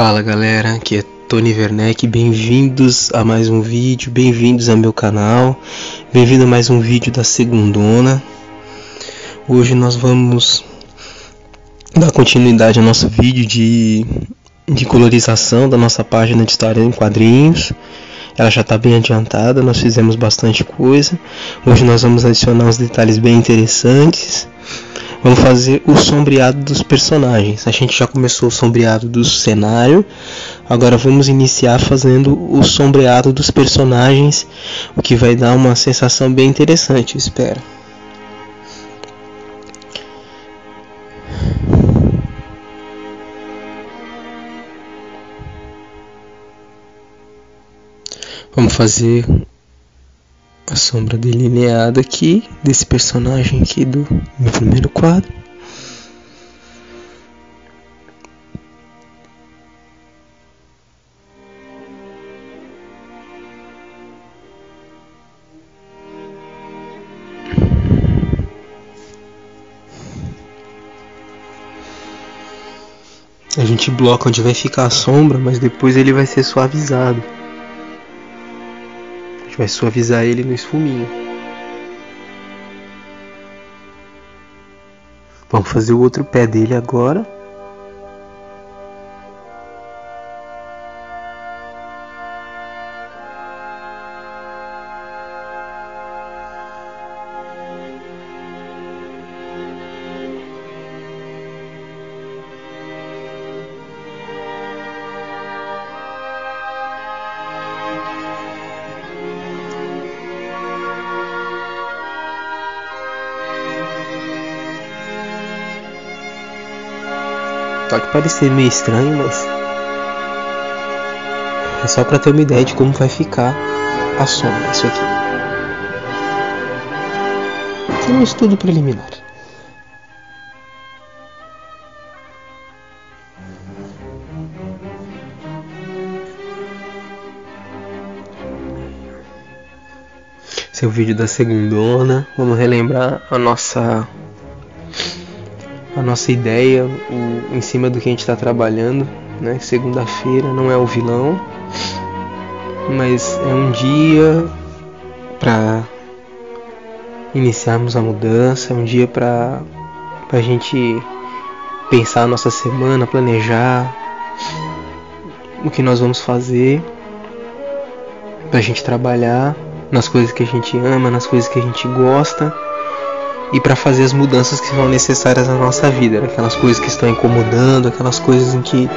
Fala galera, aqui é Tony Werneck, bem-vindos a mais um vídeo, bem-vindos ao meu canal, bem-vindo a mais um vídeo da Segundona. Hoje nós vamos dar continuidade ao nosso vídeo de colorização da nossa página de história em quadrinhos. Ela já está bem adiantada, nós fizemos bastante coisa. Hoje nós vamos adicionar uns detalhes bem interessantes. Vamos fazer o sombreado dos personagens. A gente já começou o sombreado do cenário. Agora vamos iniciar fazendo o sombreado dos personagens, o que vai dar uma sensação bem interessante, eu espero. Vamos fazer a sombra delineada aqui desse personagem aqui do meu primeiro quadro. A gente bloca onde vai ficar a sombra, mas depois ele vai ser suavizado. Vai suavizar ele no esfuminho. Vamos fazer o outro pé dele agora. Pode parecer meio estranho, mas é só para ter uma ideia de como vai ficar a sombra, isso aqui. É um estudo preliminar. Esse é o vídeo da Segundona. Vamos relembrar a nossa ideia, em cima do que a gente está trabalhando, né? Segunda-feira não é o vilão, mas é um dia para iniciarmos a mudança, é um dia para a gente pensar a nossa semana, planejar o que nós vamos fazer, para a gente trabalhar nas coisas que a gente ama, nas coisas que a gente gosta, e para fazer as mudanças que são necessárias na nossa vida, aquelas coisas que estão incomodando, aquelas coisas em que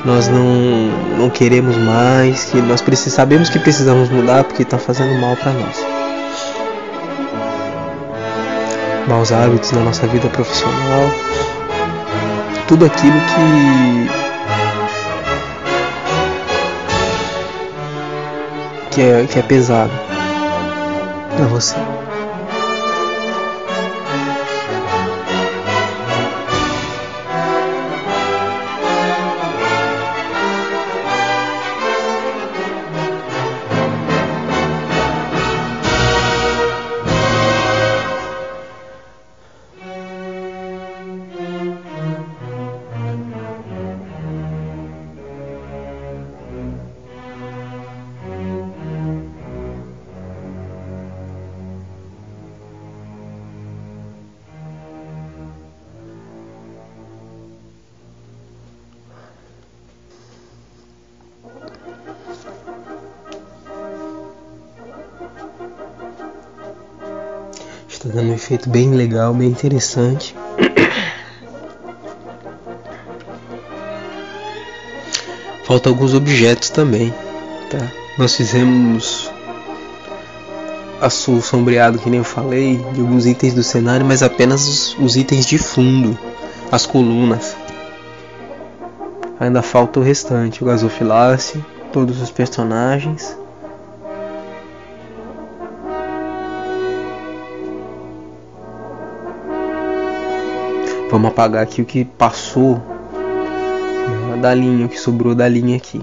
nós não queremos mais, que nós sabemos que precisamos mudar porque está fazendo mal para nós. Maus hábitos na nossa vida profissional, tudo aquilo que é pesado para você. Está dando um efeito bem legal, bem interessante. Faltam alguns objetos também, tá? Nós fizemos o sombreado, que nem eu falei, de alguns itens do cenário, mas apenas os itens de fundo, as colunas. Ainda falta o restante, o gasofilace, todos os personagens. Vamos apagar aqui o que passou da linha, o que sobrou da linha aqui.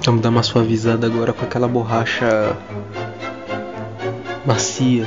Vamos dar uma suavizada agora com aquela borracha macia.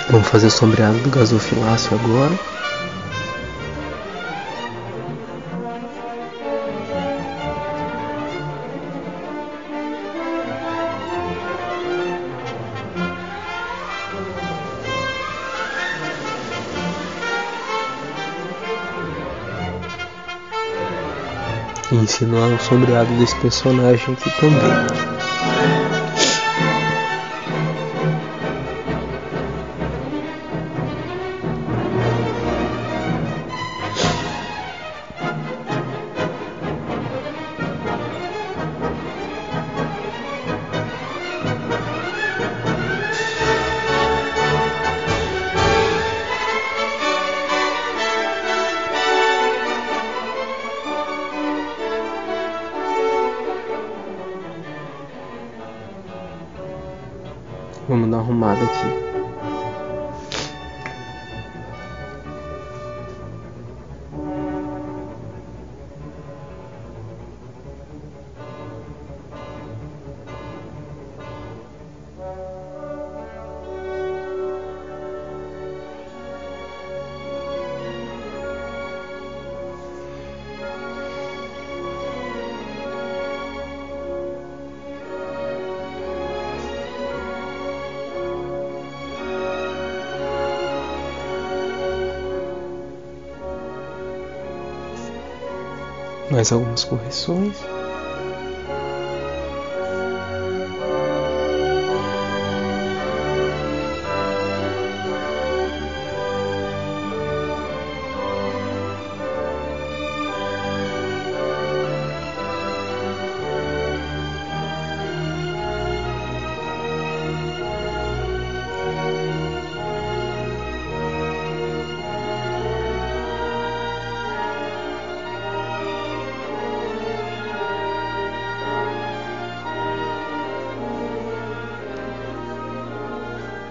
Vamos fazer o sombreado do gasofiláceo agora. E insinuar o sombreado desse personagem aqui também. Vamos dar uma arrumada aqui. Mais algumas correções.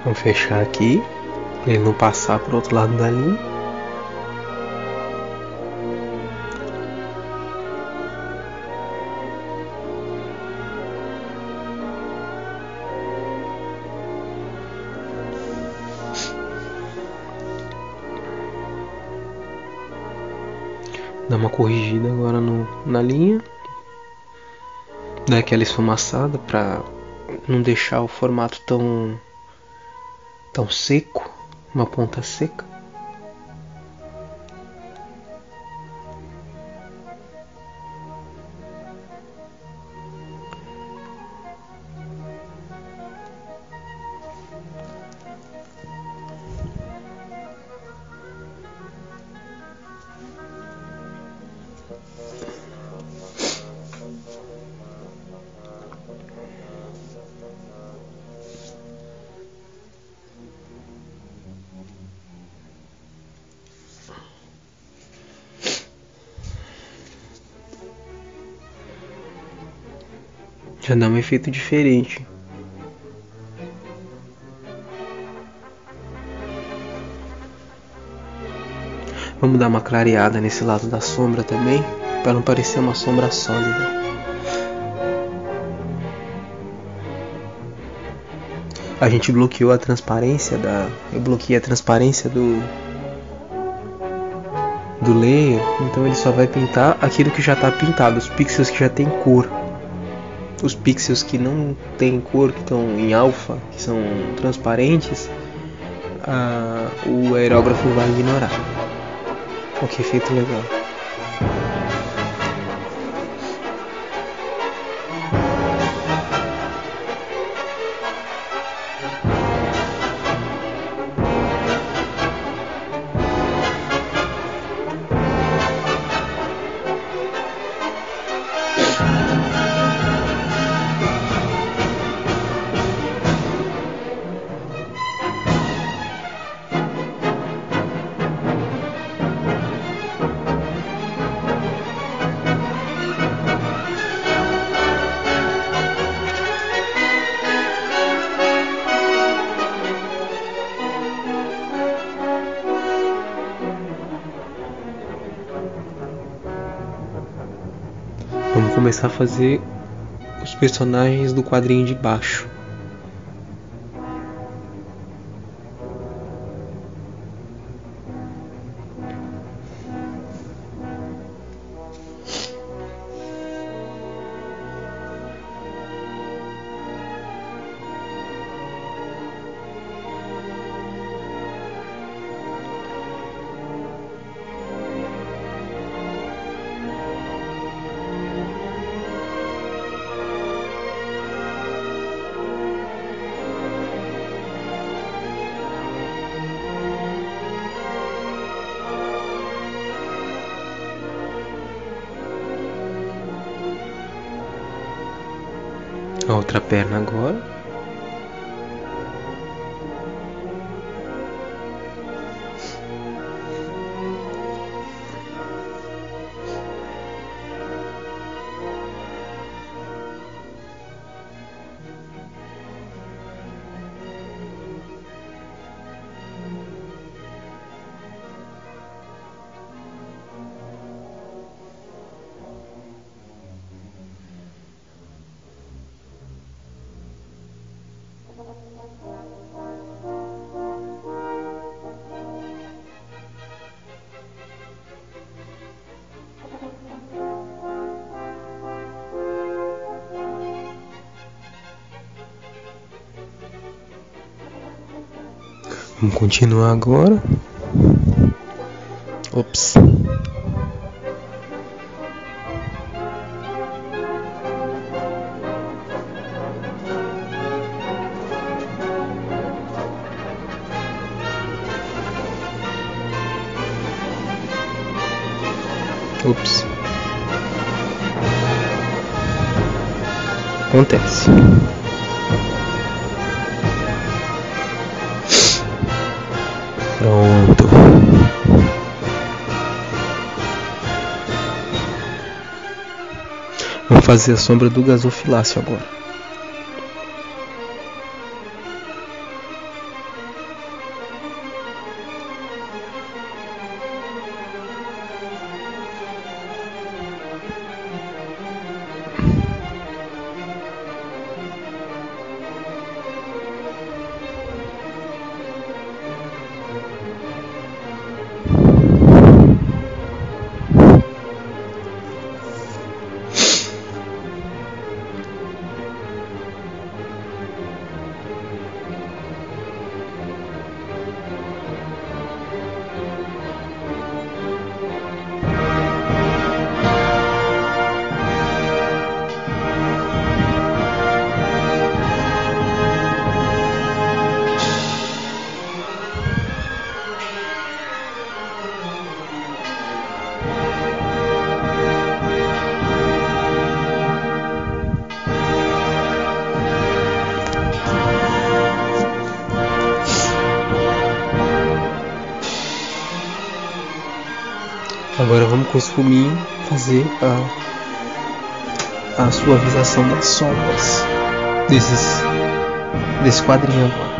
Vamos fechar aqui, para ele não passar para o outro lado da linha. Dá uma corrigida agora na linha. Dá aquela esfumaçada para não deixar o formato tão seco, uma ponta seca. Já dá um efeito diferente. Vamos dar uma clareada nesse lado da sombra também, para não parecer uma sombra sólida. A gente bloqueou a transparência eu bloqueei a transparência do layer, então ele só vai pintar aquilo que já está pintado, os pixels que já tem cor. Os pixels que não tem cor, que estão em alfa, que são transparentes, o aerógrafo vai ignorar. Olha que efeito legal. vou começar a fazer os personagens do quadrinho de baixo. A outra perna agora. Vamos continuar agora. Ops. Ops. Acontece. Pronto. Vamos fazer a sombra do gasofiláceo agora. Agora vamos com o espuminho fazer a suavização das sombras desse quadrinho agora.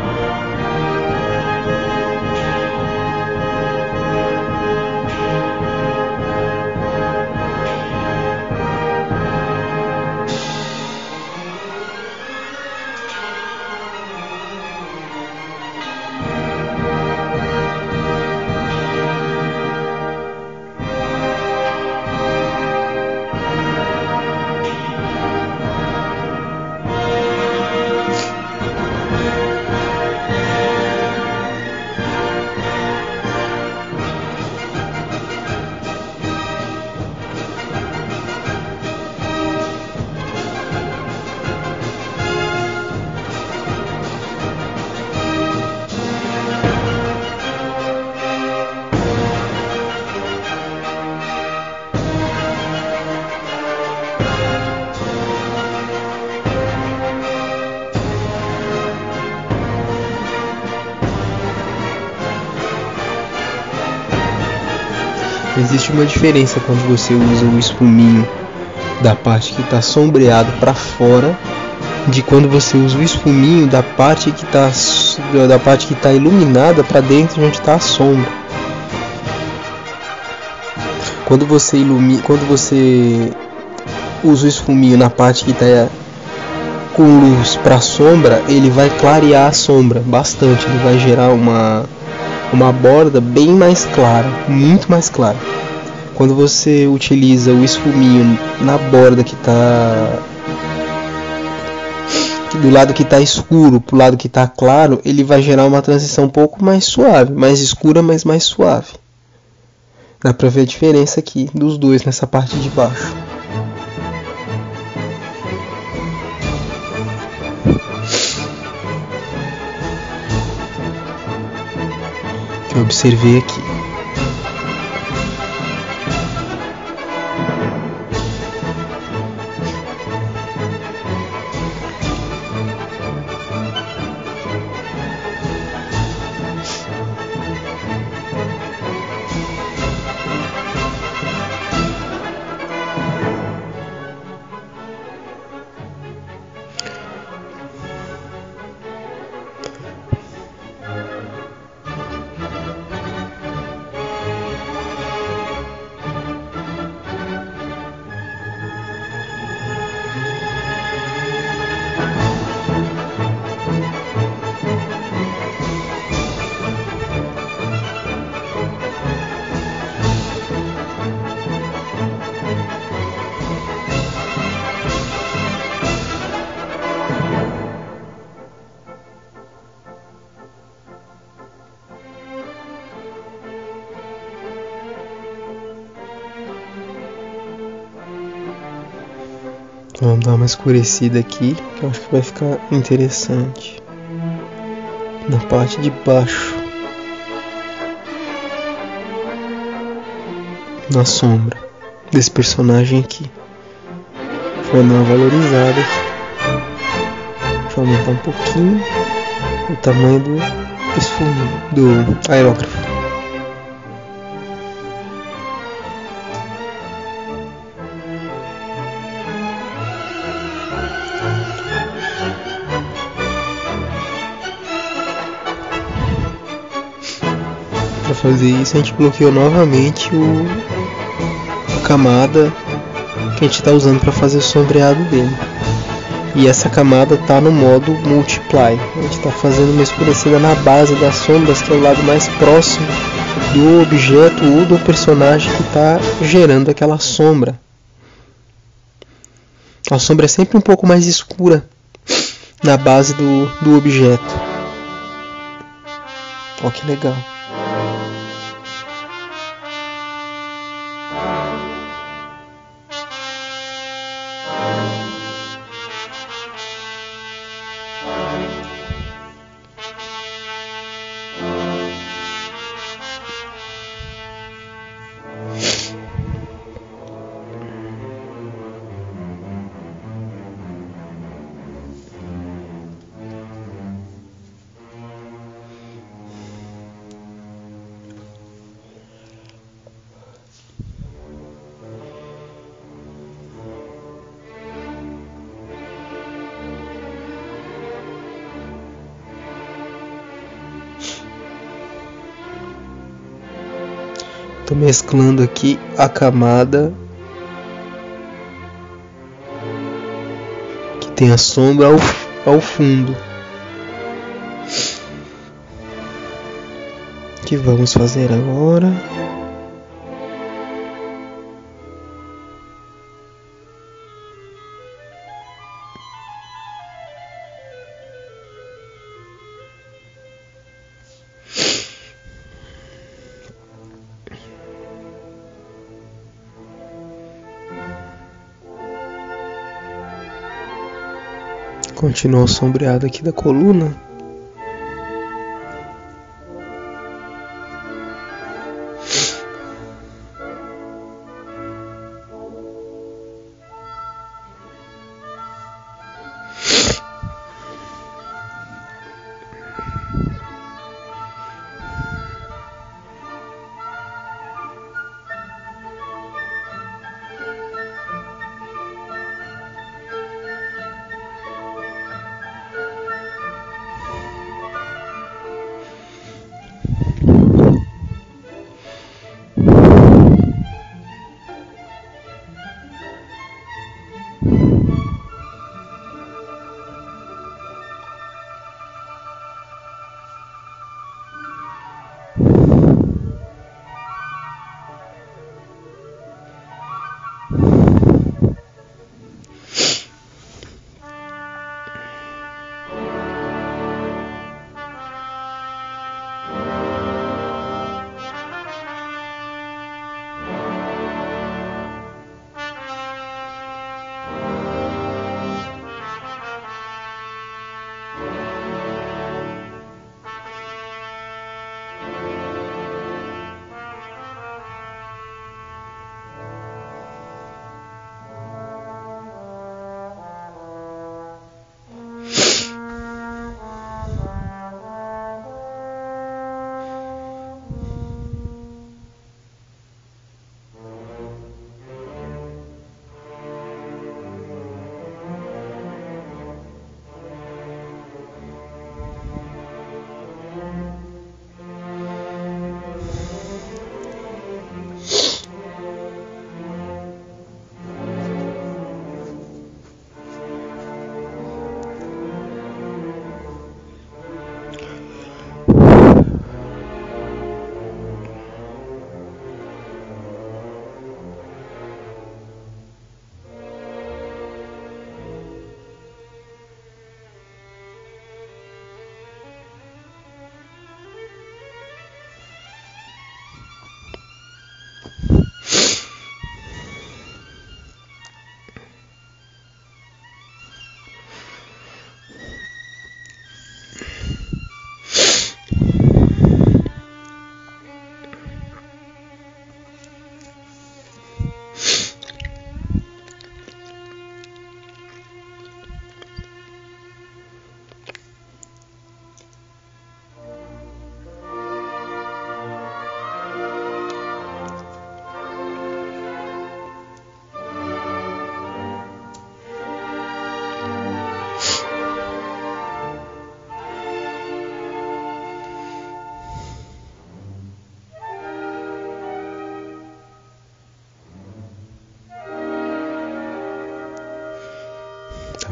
Existe uma diferença quando você usa o espuminho da parte que está sombreado para fora, de quando você usa o espuminho da parte que está iluminada para dentro, onde está a sombra. Quando você usa o esfuminho na parte que está com luz para sombra, ele vai clarear a sombra bastante, ele vai gerar uma borda bem mais clara, muito mais clara. Quando você utiliza o esfuminho na borda que está do lado que está escuro para o lado que está claro, ele vai gerar uma transição um pouco mais suave, mais escura, mas mais suave. Dá para ver a diferença aqui dos dois nessa parte de baixo. Que eu observei aqui. Vamos dar uma escurecida aqui, que eu acho que vai ficar interessante. Na parte de baixo, na sombra desse personagem aqui. Vou dar uma valorizada aqui. Deixa eu aumentar um pouquinho o tamanho do aerógrafo. Para fazer isso, a gente bloqueou novamente a camada que a gente está usando para fazer o sombreado dele. E essa camada está no modo Multiply. A gente está fazendo uma escurecida na base das sombras, que é o lado mais próximo do objeto ou do personagem que está gerando aquela sombra. A sombra é sempre um pouco mais escura na base do objeto. Olha que legal. Estou mesclando aqui a camada que tem a sombra ao fundo. O que vamos fazer agora? Continua o sombreado aqui da coluna.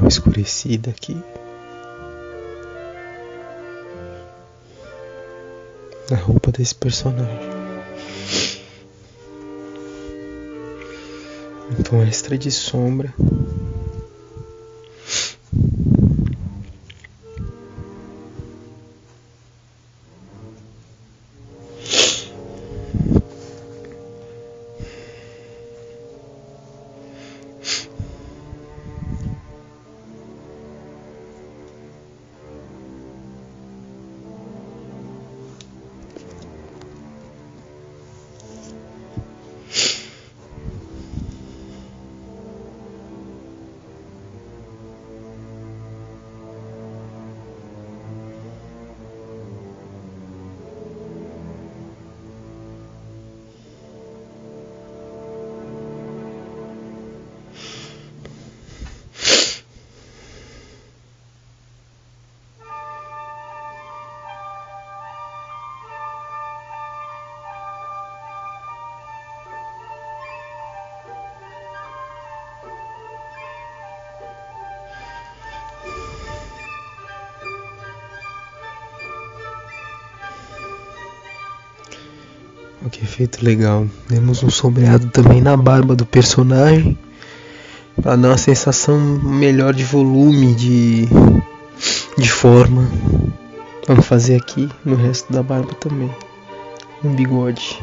uma escurecida aqui. Na roupa desse personagem. Um tom extra de sombra. Olha que efeito legal. Temos um sombreado também na barba do personagem, para dar uma sensação melhor de volume, de forma. Vamos fazer aqui no resto da barba também, um bigode.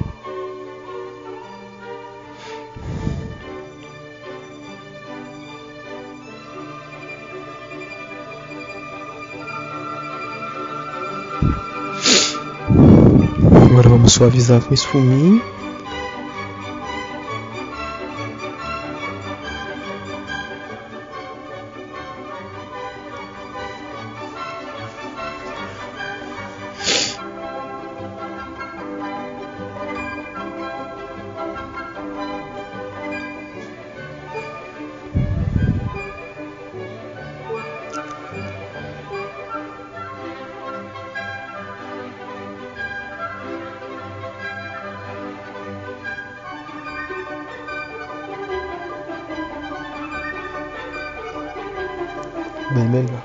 Agora vamos suavizar com esfuminho. Bem legal.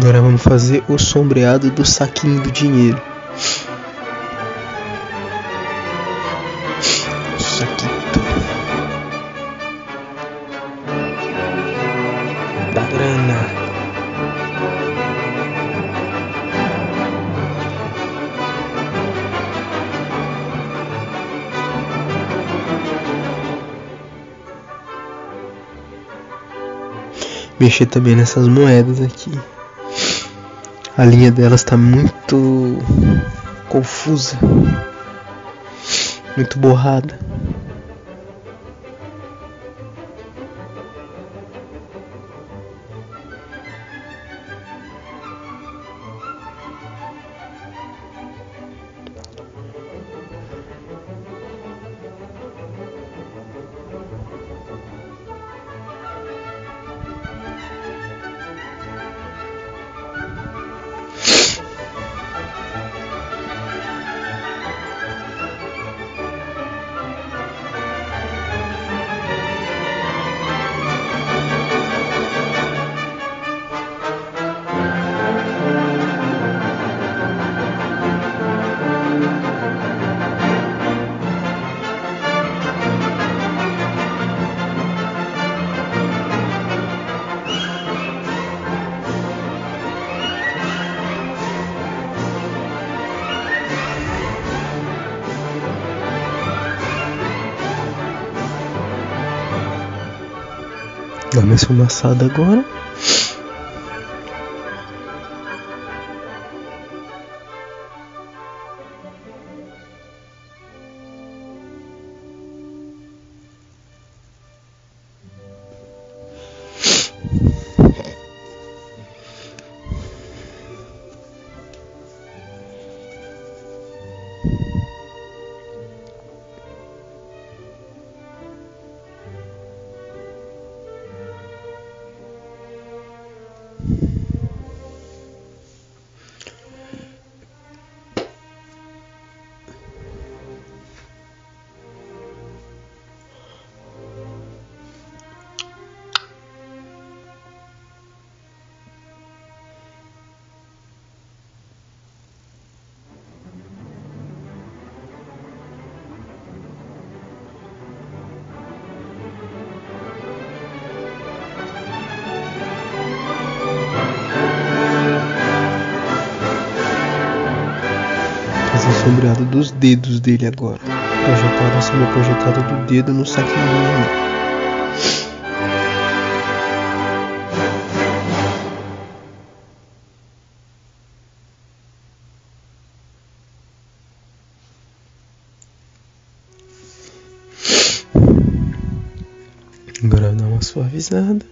Agora vamos fazer o sombreado do saquinho do dinheiro. Saquito da grana. Mexer também nessas moedas aqui. A linha delas está muito confusa, muito borrada. Dá uma esfumaçada agora. sombreado dos dedos dele agora. Projetado acima, projetado do dedo no saquinho vermelho. Agora dá uma suavizada.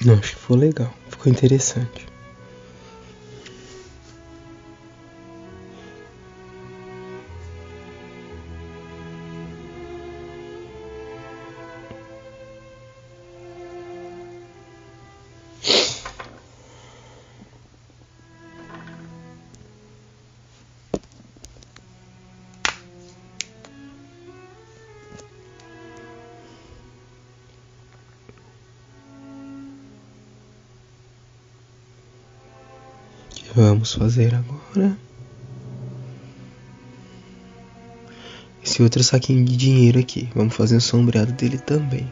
Não, acho que ficou legal, ficou interessante. Vamos fazer agora esse outro saquinho de dinheiro aqui. Vamos fazer o sombreado dele também.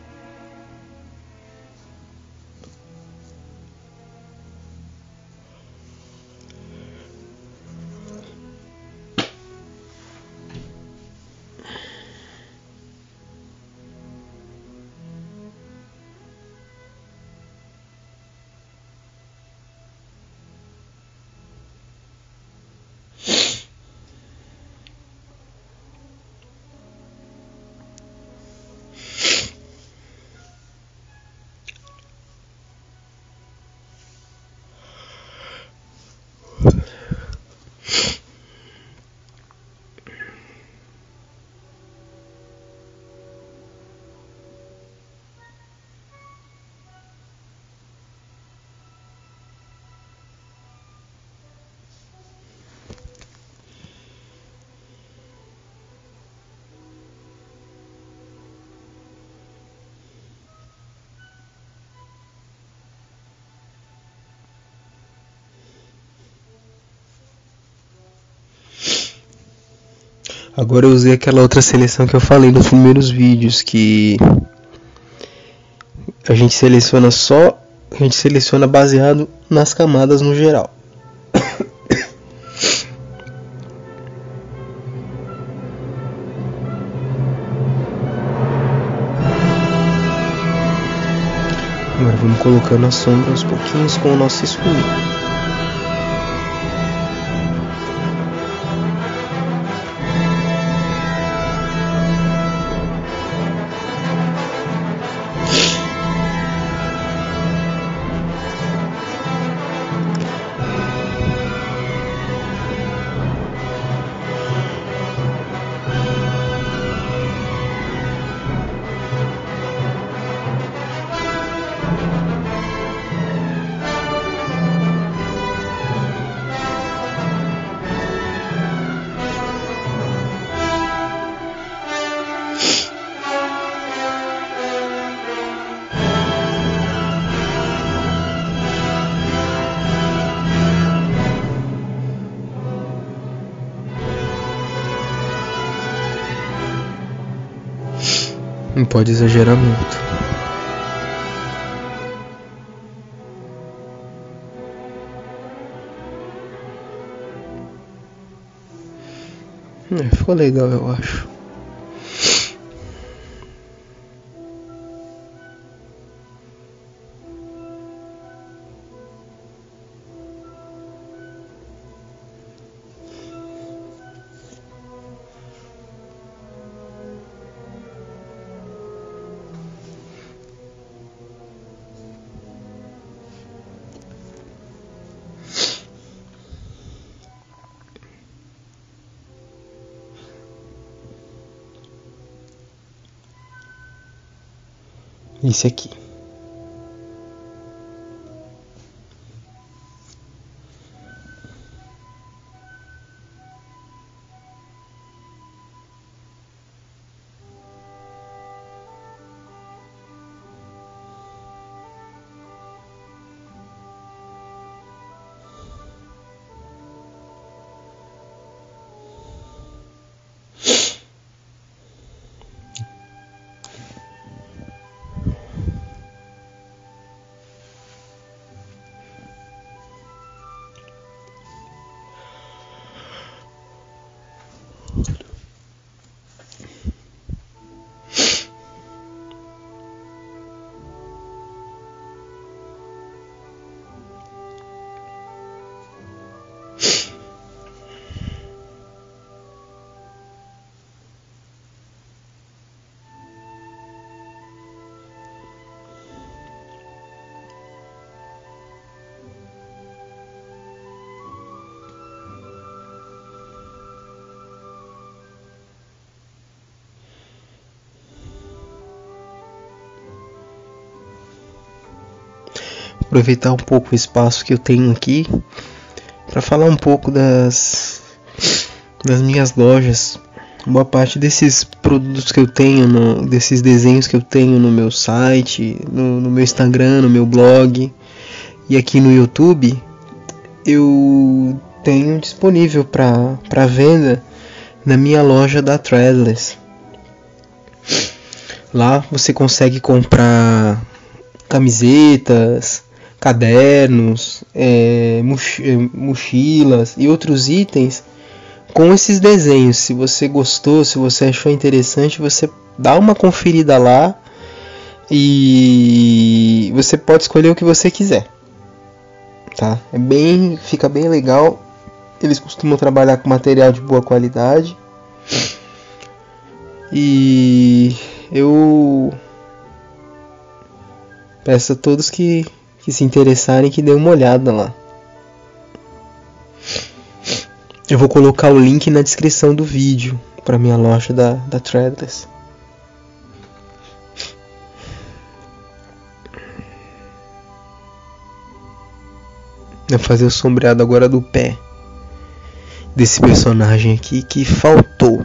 Agora eu usei aquela outra seleção que eu falei nos primeiros vídeos, que a gente seleciona baseado nas camadas no geral. Agora vamos colocando a sombra aos pouquinhos com o nosso escudo. Não pode exagerar muito. Ficou legal, eu acho. esse aqui. Aproveitar um pouco o espaço que eu tenho aqui para falar um pouco das minhas lojas. Boa parte desses produtos que eu tenho, desses desenhos que eu tenho no meu site, no meu Instagram, no meu blog e aqui no YouTube, eu tenho disponível para venda na minha loja da Threadless. Lá você consegue comprar camisetas, cadernos, mochilas e outros itens com esses desenhos. Se você gostou, se você achou interessante, você dá uma conferida lá e você pode escolher o que você quiser, tá? Fica bem legal. Eles costumam trabalhar com material de boa qualidade e eu peço a todos que se interessarem que dêem uma olhada lá. Eu vou colocar o link na descrição do vídeo para minha loja da Threadless. Vou fazer o sombreado agora do pé desse personagem aqui que faltou.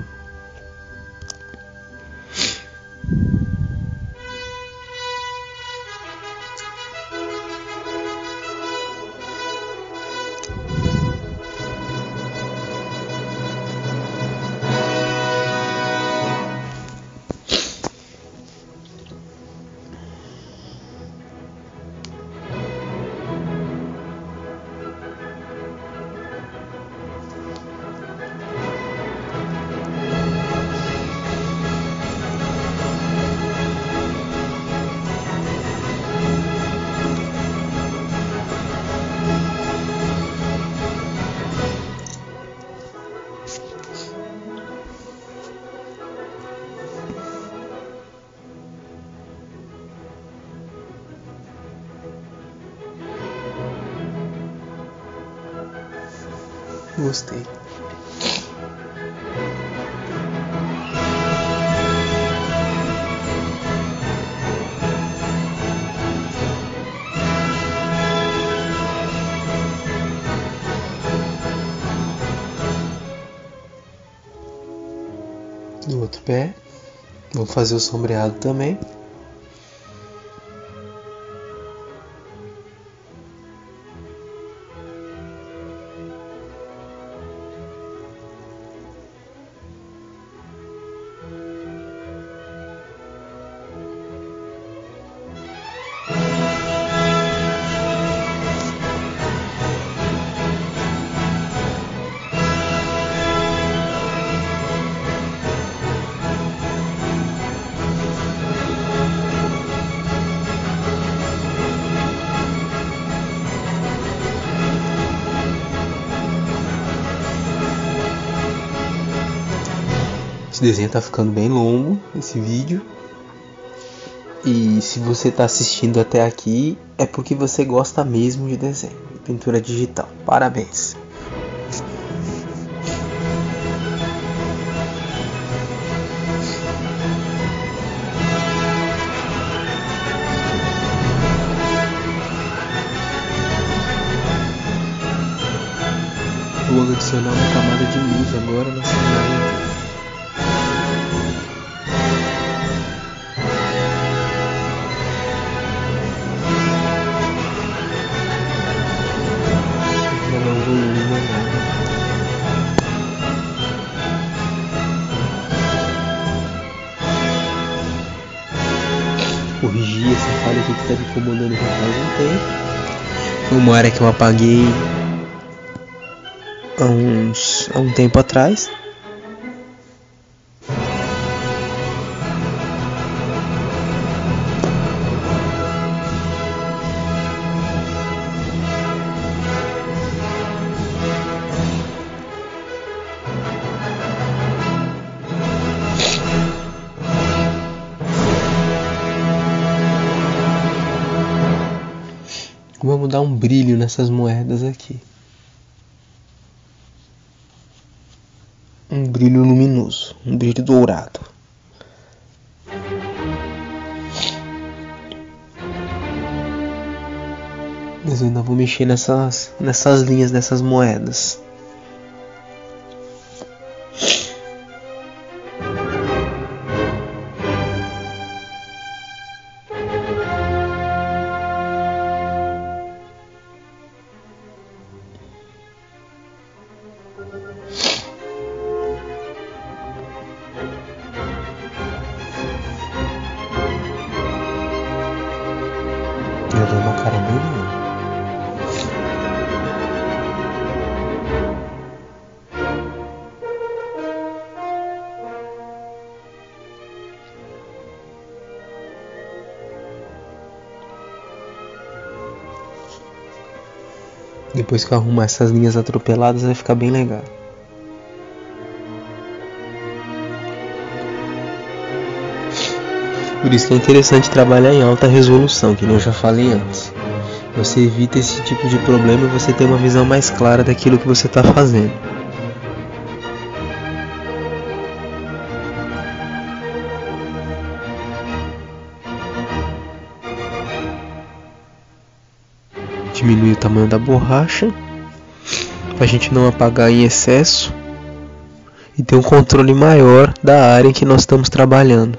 Gostei. Do outro pé, vou fazer o sombreado também. Esse desenho tá ficando bem longo, esse vídeo. E se você tá assistindo até aqui, é porque você gosta mesmo de desenho, de pintura digital. Parabéns! agora nessa imagem. Corrigir essa falha aqui que está me incomodando já faz um tempo. Foi uma área que eu apaguei há um tempo atrás. Vamos dar um brilho nessas moedas aqui. Um brilho luminoso, um brilho dourado. Mas eu ainda vou mexer nessas linhas dessas moedas. Já deu uma cara bem melhor. Depois que eu arrumar essas linhas atropeladas vai ficar bem legal. Por isso que é interessante trabalhar em alta resolução, que nem eu já falei antes. Você evita esse tipo de problema e você tem uma visão mais clara daquilo que você está fazendo. Diminui o tamanho da borracha, para a gente não apagar em excesso e ter um controle maior da área em que nós estamos trabalhando.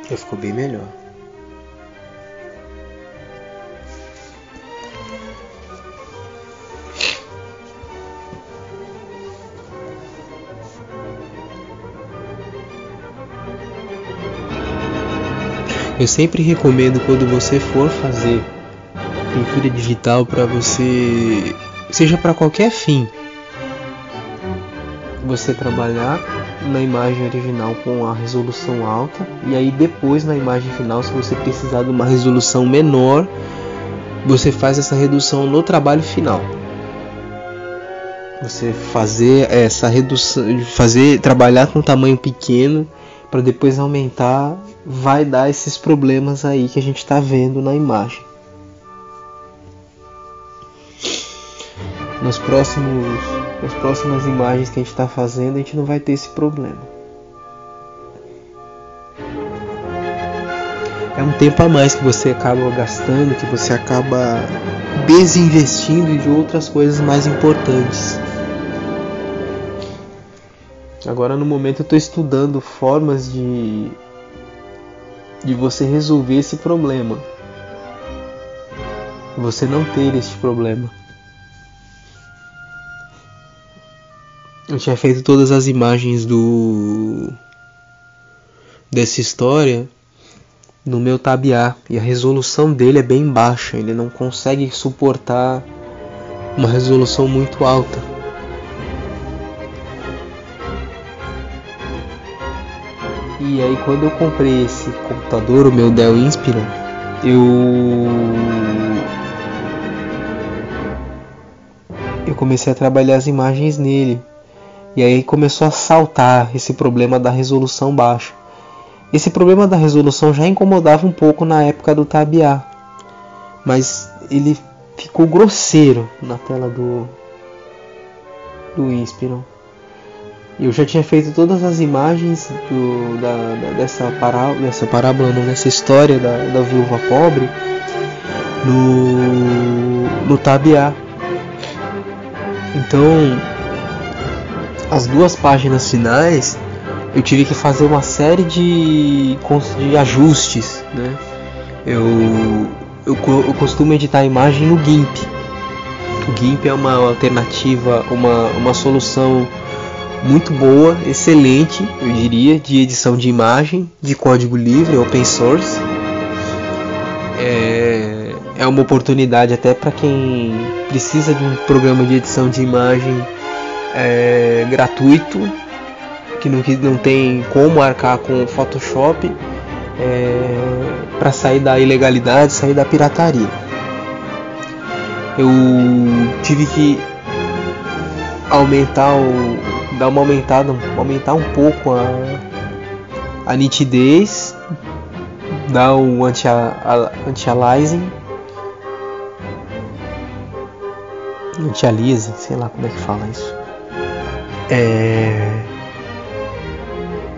Já ficou bem melhor. Eu sempre recomendo, quando você for fazer pintura digital, para você, seja para qualquer fim, você trabalhar na imagem original com a resolução alta, e aí depois na imagem final, se você precisar de uma resolução menor, você faz essa redução no trabalho final. Você fazer essa redução, trabalhar com tamanho pequeno para depois aumentar, vai dar esses problemas aí que a gente está vendo na imagem. Nas próximas imagens que a gente está fazendo, a gente não vai ter esse problema. É um tempo a mais que você acaba gastando, que você acaba desinvestindo de outras coisas mais importantes. Agora no momento eu estou estudando formas de você resolver esse problema, você não ter este problema. Eu tinha feito todas as imagens dessa história no meu Tab A, e a resolução dele é bem baixa, ele não consegue suportar uma resolução muito alta. E aí quando eu comprei esse computador, o meu Dell Inspiron, eu comecei a trabalhar as imagens nele. E aí começou a saltar esse problema da resolução baixa. Esse problema da resolução já incomodava um pouco na época do Tab A, mas ele ficou grosseiro na tela do Inspiron. Eu já tinha feito todas as imagens dessa parábola, não, dessa história da viúva pobre no Tab A. Então, as 2 páginas finais eu tive que fazer uma série de ajustes, né? Eu costumo editar a imagem no GIMP. O GIMP é uma alternativa, uma solução muito boa, excelente, eu diria, de edição de imagem, de código livre, open source. É uma oportunidade até para quem precisa de um programa de edição de imagem gratuito, que não tem como arcar com o Photoshop, para sair da ilegalidade, sair da pirataria. Eu tive que aumentar um pouco a nitidez, dar o anti-aliasing, sei lá como é que fala isso,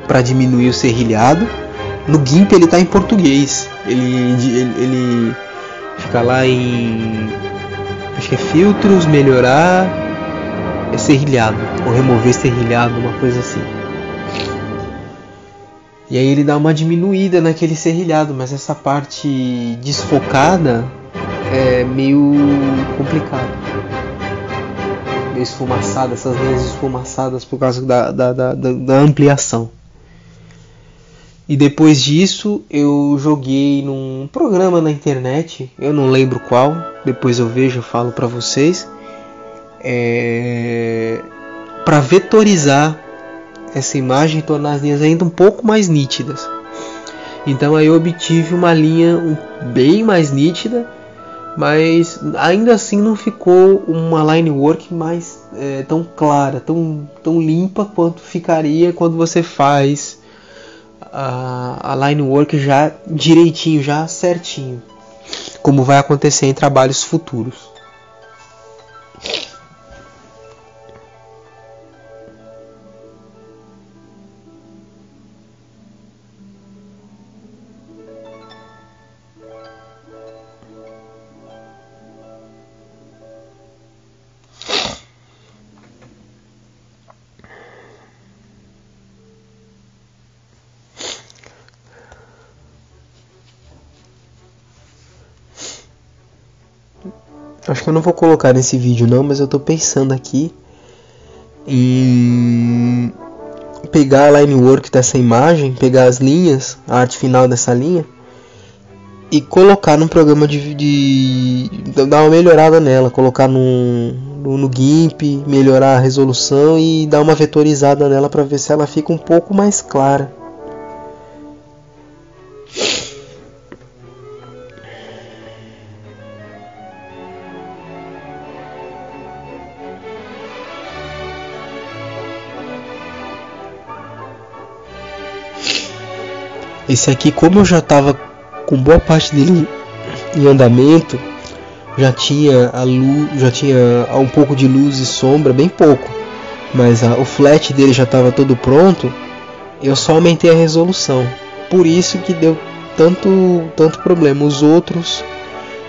para diminuir o serrilhado. No GIMP ele está em português, ele fica lá em, acho que é filtros, melhorar, serrilhado, ou remover serrilhado, uma coisa assim. E aí ele dá uma diminuída naquele serrilhado, mas essa parte desfocada é meio complicado, meio esfumaçada, essas linhas esfumaçadas por causa da ampliação. E depois disso eu joguei num programa na internet, eu não lembro qual, depois eu vejo e falo para vocês, para vetorizar essa imagem e tornar as linhas ainda um pouco mais nítidas. Então aí eu obtive uma linha bem mais nítida, mas ainda assim não ficou uma line work mais tão clara, tão limpa quanto ficaria quando você faz a line work já direitinho, já certinho, como vai acontecer em trabalhos futuros. Acho que eu não vou colocar nesse vídeo não, mas eu tô pensando aqui em pegar a line work dessa imagem, pegar as linhas, a arte final dessa linha, e colocar num programa de dar uma melhorada nela, colocar no GIMP, melhorar a resolução e dar uma vetorizada nela para ver se ela fica um pouco mais clara. Esse aqui, como eu já estava com boa parte dele em andamento, já tinha a luz, já tinha um pouco de luz e sombra, bem pouco, mas o flat dele já estava todo pronto. Eu só aumentei a resolução, por isso que deu tanto problema. Os outros,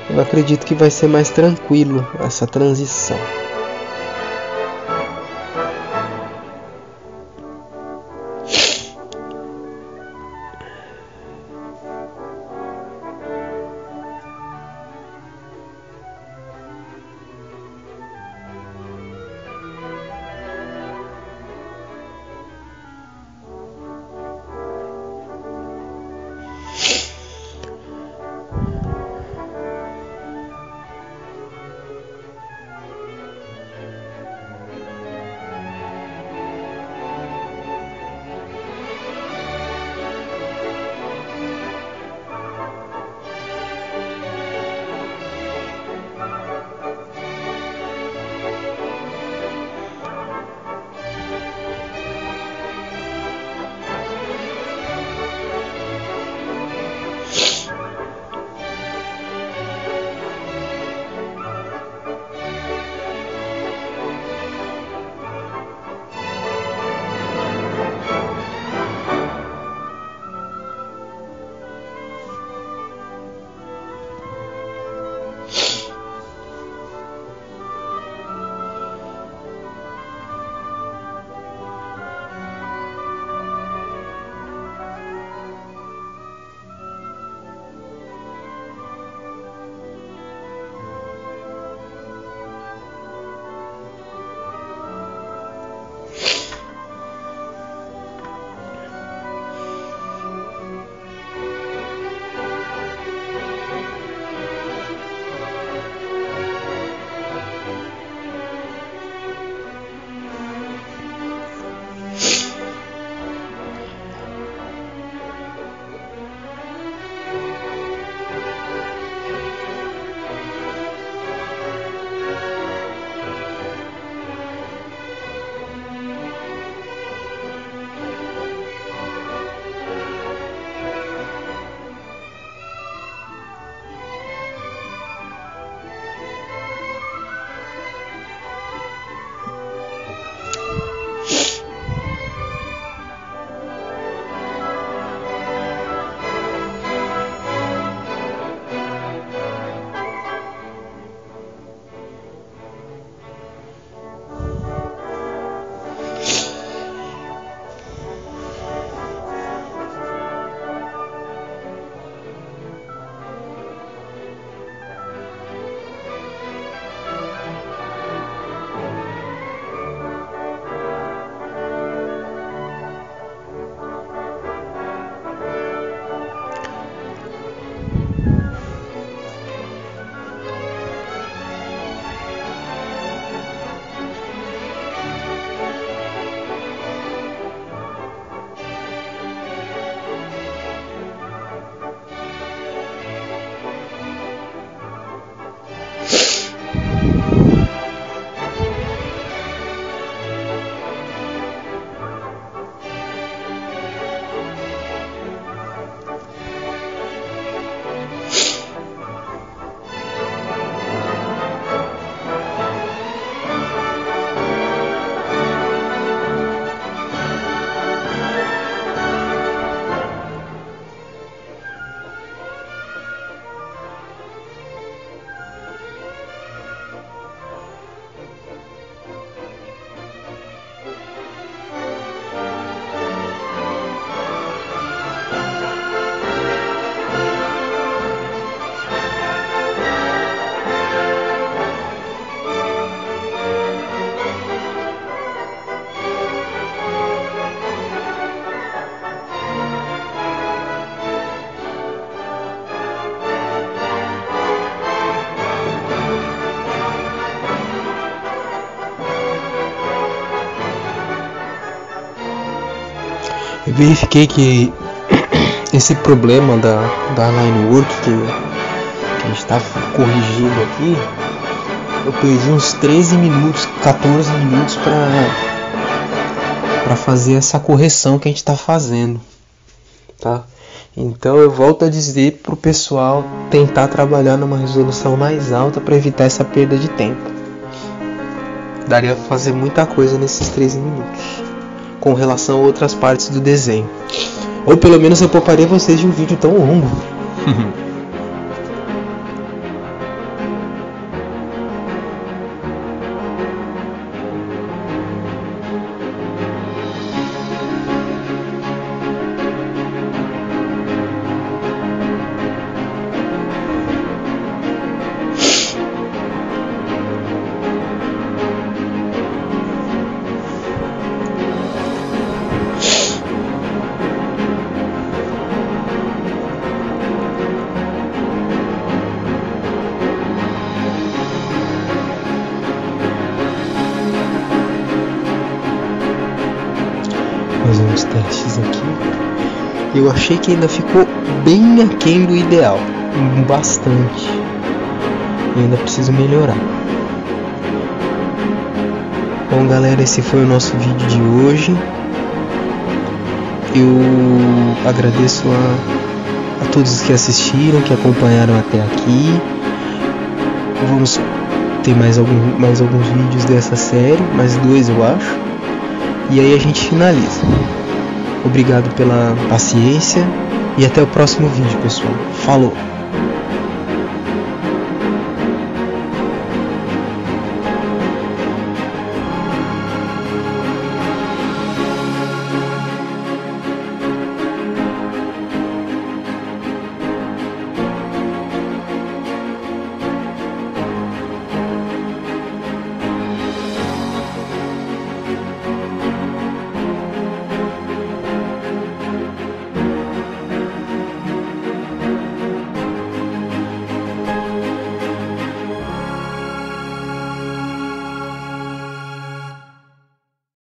eu acredito que vai ser mais tranquilo essa transição. Eu verifiquei que esse problema da line work que a gente está corrigindo aqui, eu perdi uns 13 minutos, 14 minutos para fazer essa correção que a gente está fazendo, tá? Então eu volto a dizer para o pessoal tentar trabalhar numa resolução mais alta para evitar essa perda de tempo. Daria para fazer muita coisa nesses 13 minutos com relação a outras partes do desenho. Ou pelo menos eu pouparia vocês de um vídeo tão longo. Fazer uns testes aqui. Eu achei que ainda ficou bem aquém do ideal, bastante. E ainda preciso melhorar. Bom, galera, esse foi o nosso vídeo de hoje. Eu agradeço a todos que assistiram, que acompanharam até aqui. Vamos ter mais alguns vídeos dessa série, mais 2 eu acho. E aí a gente finaliza. Obrigado pela paciência e até o próximo vídeo, pessoal. Falou!